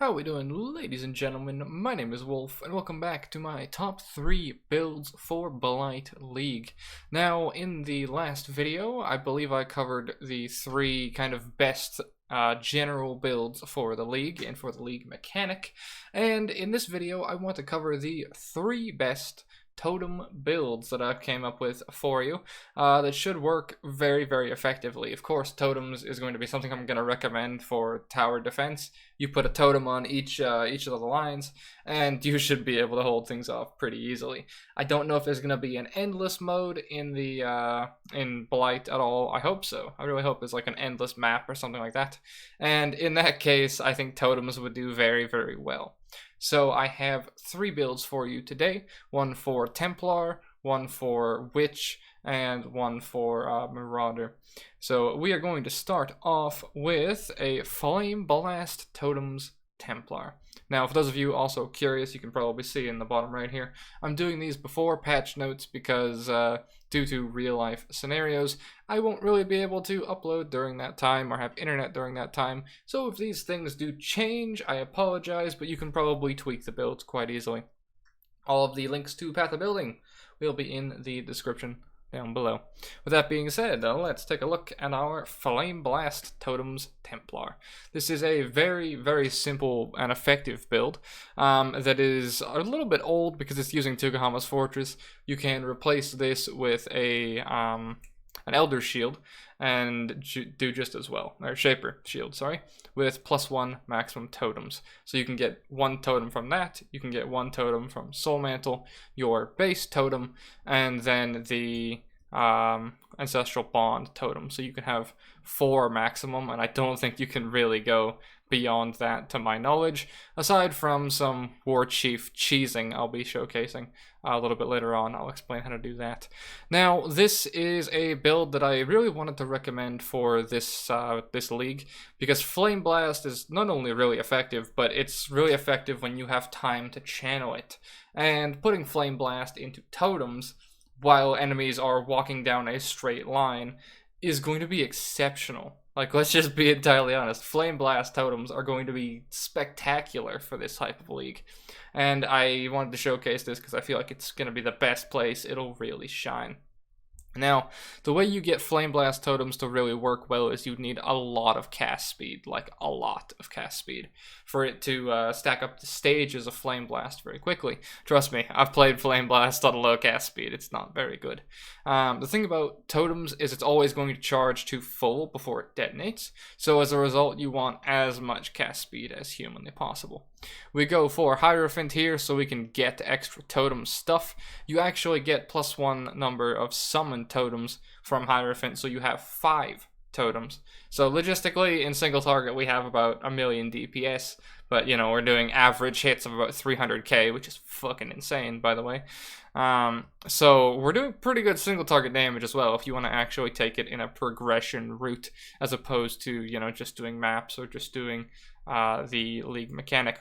How we doing, ladies and gentlemen? My name is Wolf, and welcome back to my top 3 builds for Blight League. Now, in the last video, I believe I covered the 3 kind of best general builds for the league and for the league mechanic, and in this video, I want to cover the 3 best totem builds that I've came up with for you that should work very, very effectively. Of course, totems is going to be something I'm going to recommend for tower defense. You put a totem on each of the lines, and you should be able to hold things off pretty easily. I don't know if there's going to be an endless mode in the in Blight at all. I hope so. I really hope there's like an endless map or something like that. And in that case, I think totems would do very, very well. So I have 3 builds for you today, one for Templar, one for Witch, and one for Marauder. So we are going to start off with a Flame Blast Totems Templar. Now, for those of you also curious, you can probably see in the bottom right here, I'm doing these before patch notes because due to real life scenarios, I won't really be able to upload during that time or have internet during that time. So if these things do change, I apologize, but you can probably tweak the builds quite easily. All of the links to Path of Building will be in the description down below. With that being said, let's take a look at our Flame Blast Totems Templar. This is a very, very simple and effective build that is a little bit old because it's using Tugahama's Fortress. You can replace this with an Elder Shield and do just as well, or Shaper Shield, sorry, with +1 maximum totems. So you can get 1 totem from that, you can get 1 totem from Soul Mantle, your base totem, and then the Ancestral Bond totem. So you can have 4 maximum, and I don't think you can really go beyond that to my knowledge, aside from some War Chief cheesing I'll be showcasing a little bit later on. I'll explain how to do that. Now, this is a build that I really wanted to recommend for this this league, because Flame Blast is not only really effective, but it's really effective when you have time to channel it. And putting Flame Blast into totems while enemies are walking down a straight line is going to be exceptional. Like, let's just be entirely honest. Flame Blast totems are going to be spectacular for this type of league. And I wanted to showcase this because I feel like it's going to be the best place it'll really shine. Now, the way you get Flame Blast totems to really work well is you need a lot of cast speed, like a lot of cast speed, for it to stack up the stages of Flame Blast very quickly. Trust me, I've played Flame Blast on a low cast speed. It's not very good. The thing about totems is it's always going to charge to full before it detonates, so as a result, you want as much cast speed as humanly possible. We go for Hierophant here so we can get extra totem stuff. You actually get +1 number of summon totems from Hierophant, so you have 5 totems. So logistically, in single target, we have about 1,000,000 DPS, but you know, we're doing average hits of about 300k, which is fucking insane, by the way. So we're doing pretty good single target damage as well if you want to actually take it in a progression route, as opposed to, you know, just doing maps or just doing the league mechanic.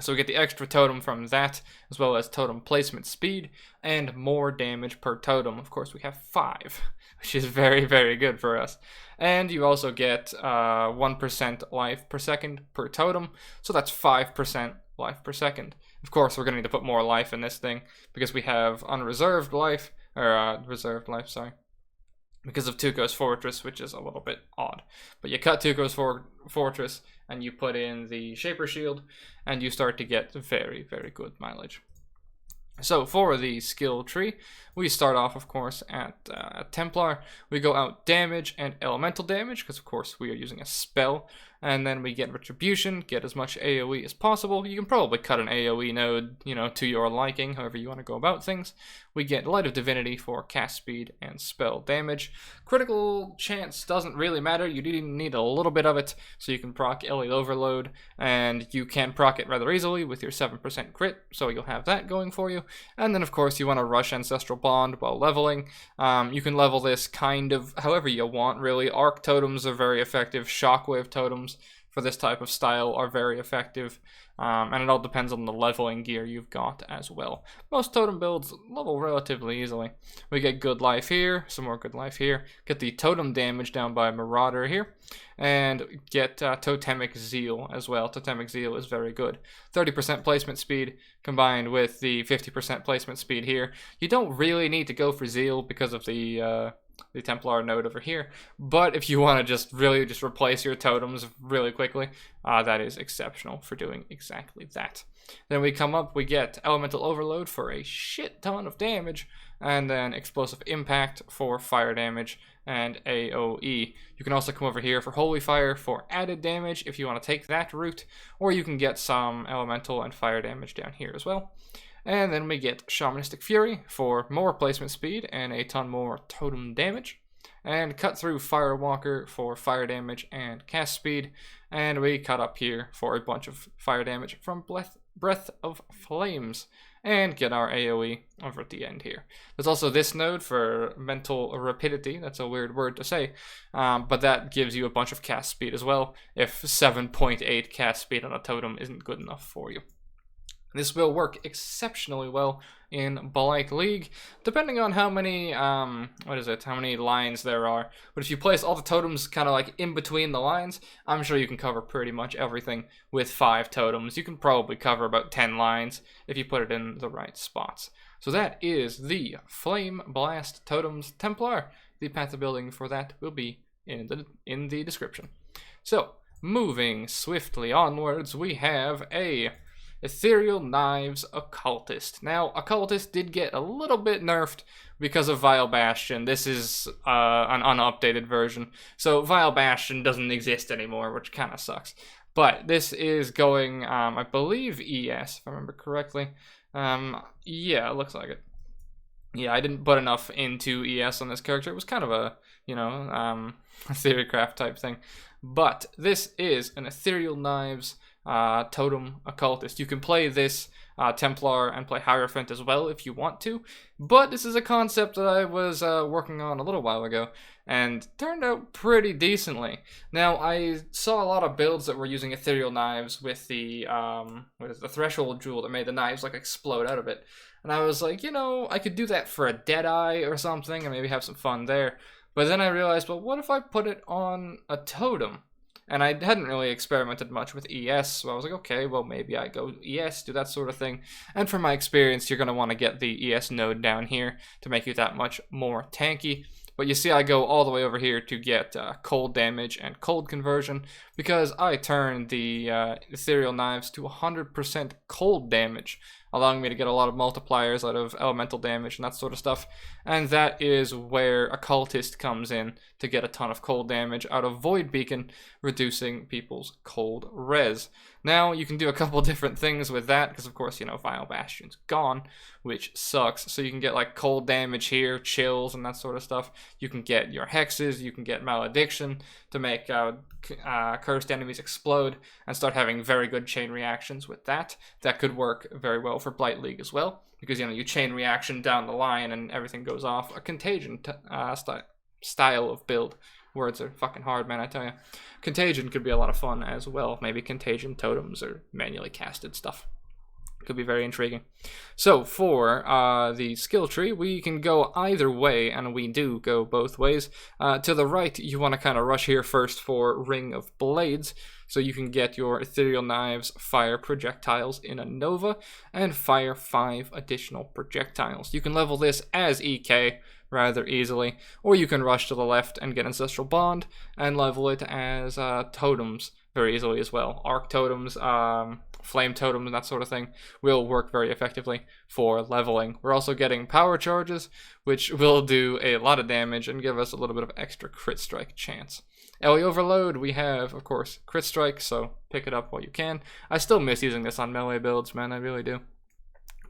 So we get the extra totem from that, as well as totem placement speed, and more damage per totem. Of course, we have 5, which is very, very good for us. And you also get 1% life per second per totem, so that's 5% life per second. Of course, we're going to need to put more life in this thing, because we have unreserved life, or reserved life, sorry, because of Tuco's Fortress, which is a little bit odd. But you cut Tuco's Fortress, and you put in the Shaper Shield, and you start to get very, very good mileage. So for the skill tree, we start off, of course, at Templar. We go out damage and elemental damage, because of course we are using a spell. And then we get Retribution, get as much AoE as possible. You can probably cut an AoE node, you know, to your liking, however you want to go about things. We get Light of Divinity for cast speed and spell damage. Critical chance doesn't really matter. You do need a little bit of it, so you can proc Elite Overload, and you can proc it rather easily with your 7% crit, so you'll have that going for you. And then, of course, you want to rush Ancestral Bond while leveling. You can level this kind of however you want, really. Arc Totems are very effective. Shockwave Totems for this type of style are very effective. And it all depends on the leveling gear you've got as well. Most totem builds level relatively easily. We get good life here, some more good life here, get the totem damage down by Marauder here, and get Totemic Zeal as well. Totemic Zeal is very good. 30% placement speed combined with the 50% placement speed here. You don't really need to go for Zeal because of the Templar node over here, but if you want to just replace your totems really quickly, that is exceptional for doing exactly that. Then we come up, we get Elemental Overload for a shit ton of damage, and then Explosive Impact for fire damage, and AoE. You can also come over here for Holy Fire for added damage if you want to take that route, or you can get some elemental and fire damage down here as well. And then we get Shamanistic Fury for more placement speed and a ton more totem damage. And Cut Through Firewalker for fire damage and cast speed. And we cut up here for a bunch of fire damage from Breath of Flames. And get our AoE over at the end here. There's also this node for Mental Rapidity. That's a weird word to say. But that gives you a bunch of cast speed as well, if 7.8 cast speed on a totem isn't good enough for you. This will work exceptionally well in Blight League, depending on how many, how many lines there are. But if you place all the totems kind of like in between the lines, I'm sure you can cover pretty much everything with 5 totems. You can probably cover about 10 lines if you put it in the right spots. So that is the Flame Blast Totems Templar. The path of building for that will be in the description. So, moving swiftly onwards, we have a Ethereal Knives Occultist. Now, Occultist did get a little bit nerfed because of Vile Bastion. This is an unupdated version, so Vile Bastion doesn't exist anymore, which kind of sucks. But this is going, I believe, ES, if I remember correctly. Yeah, it looks like it. Yeah, I didn't put enough into ES on this character. It was kind of a, a theorycraft type thing. But this is an Ethereal Knives Totem Occultist. You can play this Templar and play Hierophant as well if you want to, but this is a concept that I was working on a little while ago and turned out pretty decently. Now, I saw a lot of builds that were using Ethereal Knives with the the Threshold Jewel that made the knives like explode out of it, and I was like, I could do that for a Deadeye or something and maybe have some fun there. But then I realized, well, what if I put it on a totem? And I hadn't really experimented much with ES, so I was like, okay, well, maybe I go ES, do that sort of thing. And from my experience, you're going to want to get the ES node down here to make you that much more tanky. But you see, I go all the way over here to get cold damage and cold conversion, because I turn the Ethereal Knives to 100% cold damage, allowing me to get a lot of multipliers out of elemental damage and that sort of stuff. And that is where Occultist comes in to get a ton of cold damage out of Void Beacon, reducing people's cold res. Now, you can do a couple different things with that, because of course, Vile Bastion's gone, which sucks. So you can get like cold damage here, chills, and that sort of stuff. You can get your hexes, you can get Malediction to make cursed enemies explode, and start having very good chain reactions with that. That could work very well for Blight League as well, because you chain reaction down the line and everything goes off. A Contagion style of build. Words are fucking hard, man, I tell you. Contagion could be a lot of fun as well. Maybe Contagion totems or manually casted stuff. Could be very intriguing. So for the skill tree, we can go either way, and we do go both ways. To the right, you want to kind of rush here first for Ring of Blades, so you can get your Ethereal Knives fire projectiles in a Nova, and fire 5 additional projectiles. You can level this as EK rather easily, or you can rush to the left and get Ancestral Bond, and level it as Totems very easily as well. Arc Totems, Flame Totems, and that sort of thing will work very effectively for leveling. We're also getting Power Charges, which will do a lot of damage and give us a little bit of extra crit strike chance. LE Overload, we have, of course, crit strike, so pick it up while you can. I still miss using this on melee builds, man, I really do.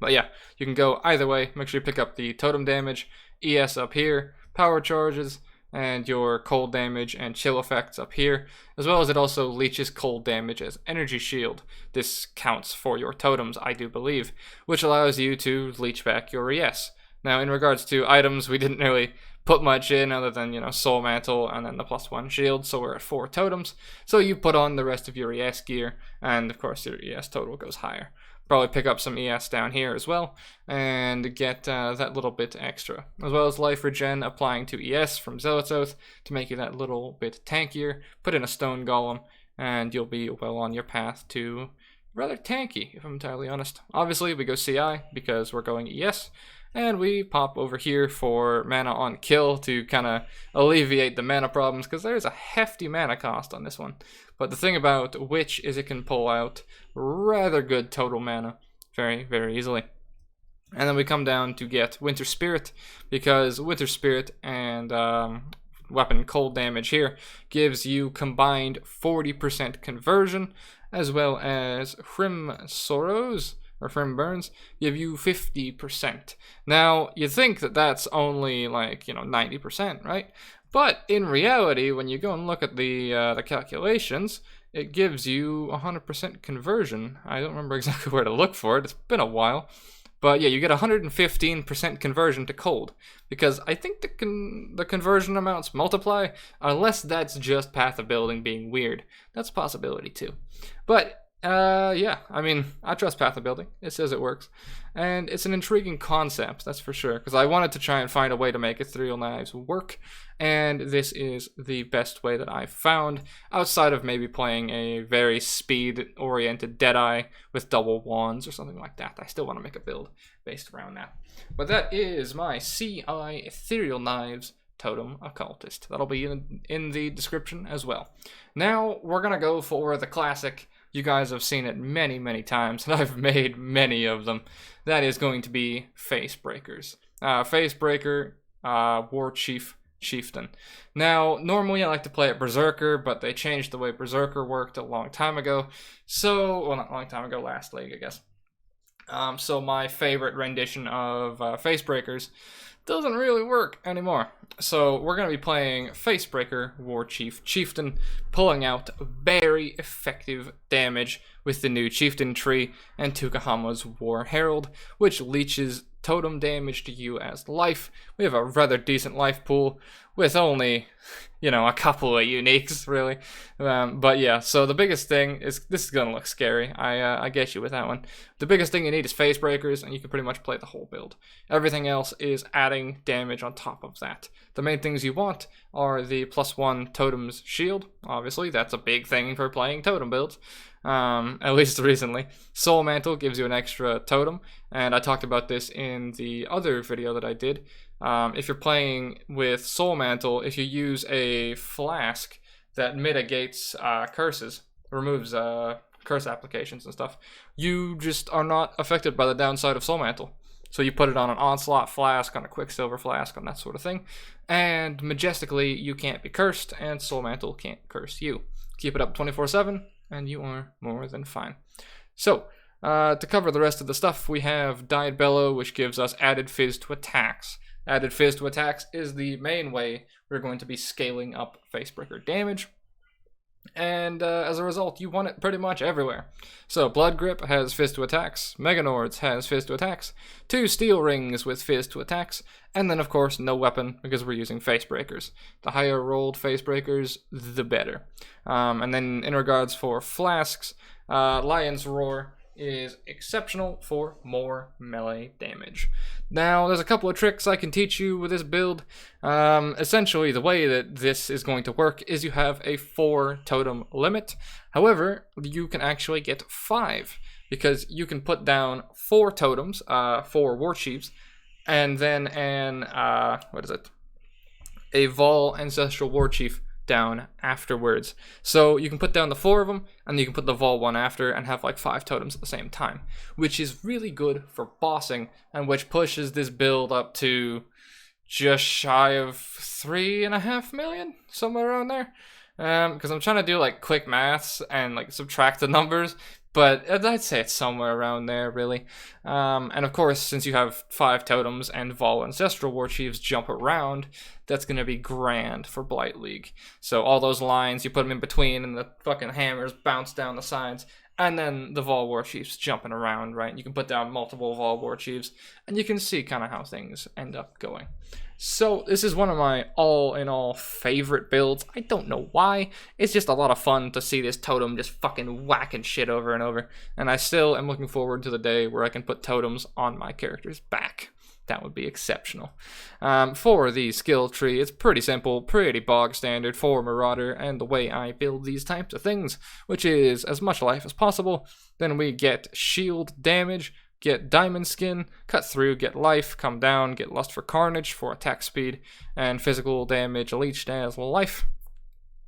But yeah, you can go either way. Make sure you pick up the totem damage, ES up here, power charges, and your cold damage and chill effects up here, as well as it also leeches cold damage as energy shield. This counts for your totems, I do believe, which allows you to leech back your ES. Now, in regards to items, we didn't really put much in other than, you know, Soul Mantle and then the +1 shield, so we're at 4 totems. So you put on the rest of your ES gear, and of course your ES total goes higher. Probably pick up some ES down here as well, and get that little bit extra. As well as life regen applying to ES from Zealot's Oath to make you that little bit tankier. Put in a stone golem, and you'll be well on your path to rather tanky, if I'm entirely honest. Obviously, we go CI because we're going ES, and we pop over here for mana on kill to kind of alleviate the mana problems, because there's a hefty mana cost on this one. But the thing about Witch is it can pull out rather good total mana very, very easily. And then we come down to get Winter Spirit, because Winter Spirit and weapon cold damage here gives you combined 40% conversion, as well as Hrim Sorrows or Hrim Burns give you 50%. Now, you think that that's only like, you know, 90%, right? But in reality, when you go and look at the calculations, it gives you 100% conversion. I don't remember exactly where to look for it. It's been a while. But yeah, you get 115% conversion to cold, because I think the conversion amounts multiply, unless that's just Path of Building being weird. That's a possibility too. But yeah, I mean, I trust Path of Building. It says it works. And it's an intriguing concept, that's for sure, because I wanted to try and find a way to make Ethereal Knives work, and this is the best way that I've found, outside of maybe playing a very speed-oriented Deadeye with double wands or something like that. I still want to make a build based around that. But that is my CI Ethereal Knives Totem Occultist. That'll be in the description as well. Now, we're going to go for the classic. You guys have seen it many, many times, and I've made many of them. That is going to be Face Breakers. Face Breaker, War Chief, Chieftain. Now, normally I like to play it Berserker, but they changed the way Berserker worked a long time ago. So, well, not a long time ago, last league, I guess. So my favorite rendition of Face Breakers doesn't really work anymore. So we're going to be playing Facebreaker, War Chief, Chieftain, pulling out very effective damage with the new Chieftain tree and Tukahama's War Herald, which leeches totem damage to you as life. We have a rather decent life pool with only, you know, a couple of uniques, really. But yeah, so the biggest thing is, this is going to look scary. I get you with that one. The biggest thing you need is Face Breakers, and you can pretty much play the whole build. Everything else is adding damage on top of that. The main things you want are the +1 Totems shield. Obviously, that's a big thing for playing totem builds. At least recently. Soul Mantle gives you an extra totem, and I talked about this in the other video that I did. If you're playing with Soul Mantle, if you use a Flask that mitigates curses, removes curse applications and stuff, you just are not affected by the downside of Soul Mantle. So you put it on an Onslaught Flask, on a Quicksilver Flask, on that sort of thing, and majestically you can't be cursed, and Soul Mantle can't curse you. Keep it up 24/7, and you are more than fine. So, to cover the rest of the stuff, we have Dyed Bellow, which gives us added fizz to attacks. Added fizz to attacks is the main way we're going to be scaling up Facebreaker damage. And as a result, you want it pretty much everywhere. So Blood Grip has fizz to attacks, Meganords has fizz to attacks, 2 Steel Rings with fizz to attacks, and then of course no weapon because we're using Facebreakers. The higher rolled Facebreakers, the better. And then in regards for Flasks, Lion's Roar is exceptional for more melee damage. Now, there's a couple of tricks I can teach you with this build. Essentially, the way that this is going to work is you have a 4 totem limit. However, you can actually get 5, because you can put down 4 totems, 4 war chiefs, and then an, a Vol Ancestral War Chief down afterwards. So you can put down the 4 of them, and you can put the Vol one after, and have like 5 totems at the same time, which is really good for bossing, and which pushes this build up to just shy of 3.5 million, somewhere around there. Because I'm trying to do like quick maths and like subtract the numbers, but I'd say it's somewhere around there, really. And of course, since you have 5 totems and Vol Ancestral War Chiefs jump around, that's going to be grand for Blight League. So all those lines, you put them in between, and the fucking hammers bounce down the sides. and then the Vol War Chiefs jumping around, right? You can put down multiple Vol War Chiefs, and you can see kind of how things end up going. So this is one of my all-in-all favorite builds. I don't know why. It's just a lot of fun to see this totem just fucking whacking shit over and over. And I still am looking forward to the day where I can put totems on my character's back. That would be exceptional. For the skill tree, it's pretty simple, pretty bog standard for Marauder and the way I build these types of things, which is as much life as possible. Then we get shield damage, get diamond skin, cut through, get life, come down, get lust for carnage for attack speed, and physical damage leached as life.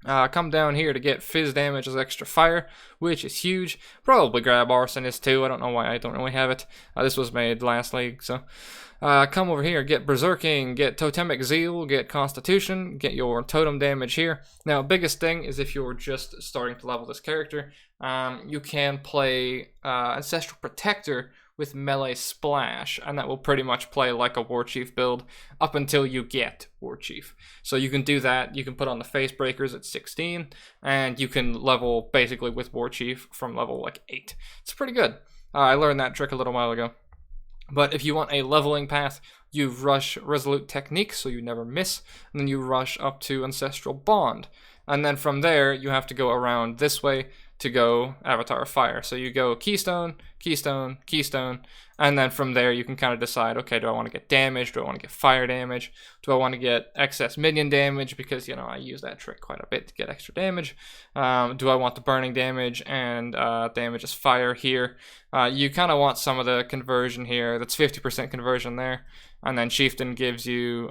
Come down here to get fizz damage as extra fire, which is huge. Probably grab arsonist too. I don't know why I don't really have it. This was made last league, so come over here, get berserking, get totemic zeal, get constitution, get your totem damage here. Now, biggest thing is if you're just starting to level this character, you can play ancestral protector with melee splash, and that will pretty much play like a War Chief build up until you get War Chief. So you can do that, you can put on the face breakers at 16, and you can level basically with War Chief from level like 8. It's pretty good. I learned that trick a little while ago. But if you want a leveling path, you rush Resolute Technique, so you never miss, and then you rush up to Ancestral Bond. And then from there, you have to go around this way to go Avatar of Fire. So you go Keystone, Keystone, Keystone, and then from there you can kind of decide, okay, do I want to get damage? Do I want to get fire damage? Do I want to get excess minion damage? Because, you know, I use that trick quite a bit to get extra damage. Do I want the burning damage and damage as fire here? You kind of want some of the conversion here. That's 50% conversion there. And then Chieftain gives you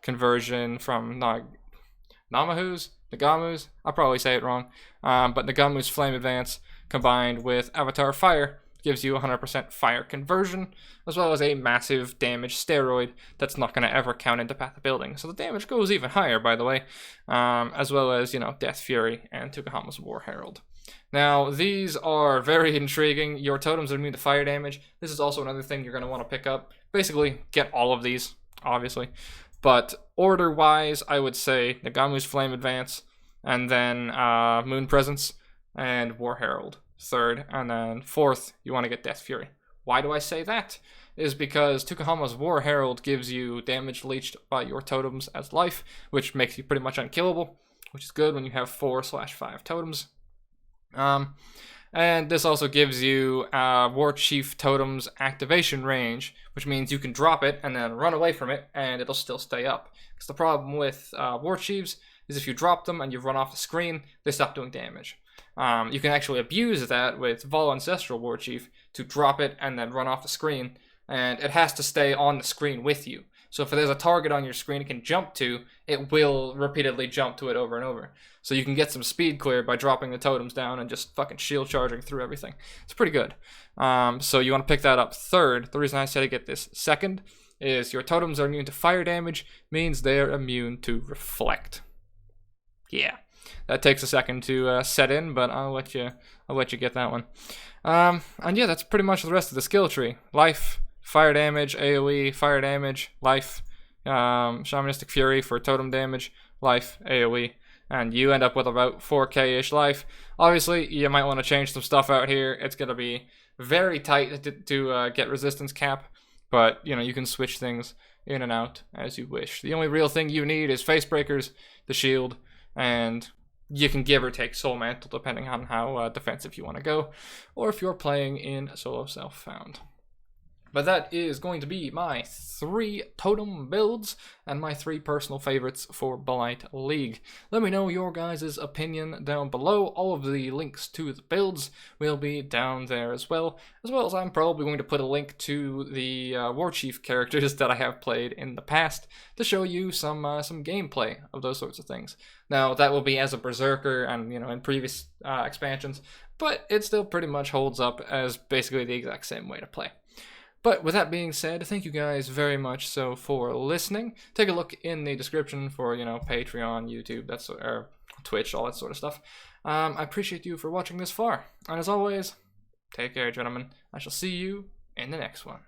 conversion from Nagamu's, I'll probably say it wrong, but Nagamu's Flame Advance combined with Avatar Fire gives you 100% fire conversion, as well as a massive damage steroid that's not going to ever count into Path of Building. So the damage goes even higher, by the way, as well as, you know, Death Fury and Tukahama's War Herald. Now, these are very intriguing. Your totems are immune to fire damage. This is also another thing you're going to want to pick up. Basically, get all of these, obviously. But order-wise, I would say Nagamu's Flame Advance, and then Moon Presence, and War Herald, third, and then fourth, you want to get Death Fury. Why do I say that? Is because Tukahama's War Herald gives you damage leached by your totems as life, which makes you pretty much unkillable, which is good when you have 4/5 totems. And this also gives you War Chief Totem's activation range, which means you can drop it and then run away from it, and it'll still stay up. Because the problem with War Chiefs is if you drop them and you run off the screen, they stop doing damage. You can actually abuse that with Vol Ancestral War Chief to drop it and then run off the screen, and it has to stay on the screen with you. So if there's a target on your screen it can jump to, it will repeatedly jump to it over and over. So you can get some speed clear by dropping the totems down and just fucking shield charging through everything. It's pretty good. So you want to pick that up third. The reason I said to get this second is your totems are immune to fire damage, means they're immune to reflect. Yeah, that takes a second to set in, but I'll let you get that one. And yeah, that's pretty much the rest of the skill tree. Life, fire damage, AoE, fire damage, life, Shamanistic Fury for totem damage, life, AoE, and you end up with about 4k-ish life. Obviously, you might want to change some stuff out here. It's going to be very tight to get resistance cap, but, you know, you can switch things in and out as you wish. The only real thing you need is face breakers, the shield, and you can give or take Soul Mantle depending on how defensive you want to go, or if you're playing in solo self-found. But that is going to be my 3 totem builds and my 3 personal favorites for Blight League. Let me know your guys' opinion down below. All of the links to the builds will be down there as well as I'm probably going to put a link to the War Chief characters that I have played in the past to show you some gameplay of those sorts of things. Now, that will be as a Berserker and, you know, in previous expansions, but it still pretty much holds up as basically the exact same way to play. But with that being said, thank you guys very much so for listening. Take a look in the description for, you know, Patreon, YouTube, or Twitch, all that sort of stuff. I appreciate you for watching this far. And as always, take care, gentlemen. I shall see you in the next one.